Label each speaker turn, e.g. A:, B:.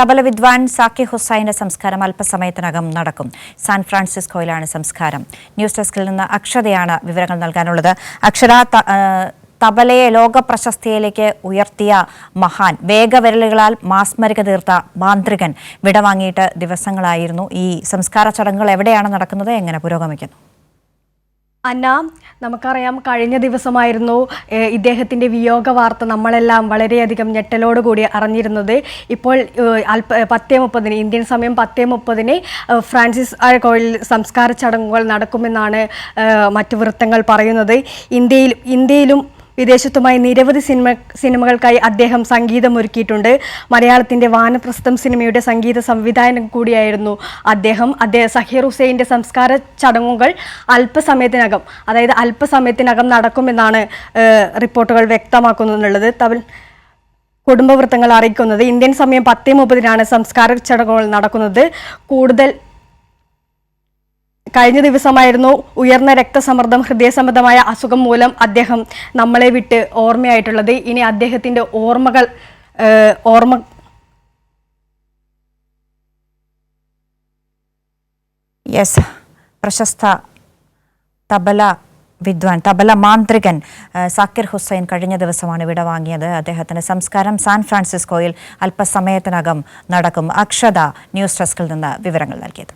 A: തബല വിദ്വാൻ സാക്കിർ ഹുസൈന്റെ സംസ്കാരം അല്പസമയത്തിനകം നടക്കും. സാൻ ഫ്രാൻസിസ്കോയിലാണ് സംസ്കാരം. ന്യൂസ് ഡെസ്കിൽ നിന്ന് അക്ഷതയാണ് വിവരങ്ങൾ നൽകാനുള്ളത്. അക്ഷര, തബലയെ ലോക പ്രശസ്തിയിലേക്ക് ഉയർത്തിയ മഹാൻ, വേഗവിരലുകളാൽ മാസ്മരിക തീർത്ത മാന്ത്രികൻ വിടവാങ്ങിയിട്ട് ദിവസങ്ങളായിരുന്നു. ഈ സംസ്കാര ചടങ്ങുകൾ എവിടെയാണ് നടക്കുന്നത്, എങ്ങനെ പുരോഗമിക്കുന്നു?
B: അന്ന, നമുക്കറിയാം, കഴിഞ്ഞ ദിവസമായിരുന്നു ഇദ്ദേഹത്തിൻ്റെ വിയോഗ വാർത്ത നമ്മളെല്ലാം വളരെയധികം ഞെട്ടലോടുകൂടി അറിഞ്ഞിരുന്നത്. ഇപ്പോൾ 10:30 ഇന്ത്യൻ സമയം 10:30 ഫ്രാൻസിസ് കോയിൽ സംസ്കാര ചടങ്ങുകൾ നടക്കുമെന്നാണ് മറ്റു വൃത്തങ്ങൾ പറയുന്നത്. ഇന്ത്യയിലും വിദേശത്തുമായി നിരവധി സിനിമകൾക്കായി അദ്ദേഹം സംഗീതമൊരുക്കിയിട്ടുണ്ട്. മലയാളത്തിൻ്റെ വാനപ്രസ്ഥം സിനിമയുടെ സംഗീത സംവിധായകൻ കൂടിയായിരുന്നു അദ്ദേഹം. സാക്കിർ ഹുസൈൻ്റെ സംസ്കാര ചടങ്ങുകൾ അല്പസമയത്തിനകം നടക്കുമെന്നാണ് റിപ്പോർട്ടുകൾ വ്യക്തമാക്കുന്നുള്ളത്. കുടുംബവൃത്തങ്ങൾ അറിയിക്കുന്നത് ഇന്ത്യൻ സമയം 10:30 സംസ്കാര ചടങ്ങുകൾ നടക്കുന്നത്. കഴിഞ്ഞ ദിവസമായിരുന്നു ഉയർന്ന രക്തസമ്മർദ്ദം, ഹൃദയസംബന്ധമായ അസുഖം മൂലം അദ്ദേഹം നമ്മളെ വിട്ട് ഓർമ്മയായിട്ടുള്ളത്. ഇനി അദ്ദേഹത്തിൻ്റെ
A: പ്രശസ്ത തബല വിദ്വാൻ, തബല മാന്ത്രികൻ സാക്കിർ ഹുസൈൻ കഴിഞ്ഞ ദിവസമാണ് വിടവാങ്ങിയത്. അദ്ദേഹത്തിന്റെ സംസ്കാരം സാൻ ഫ്രാൻസിസ്കോയിൽ അല്പസമയത്തിനകം നടക്കും. അക്ഷത ന്യൂസ് ഡെസ്കിൽ നിന്ന് വിവരങ്ങൾ നൽകിയത്.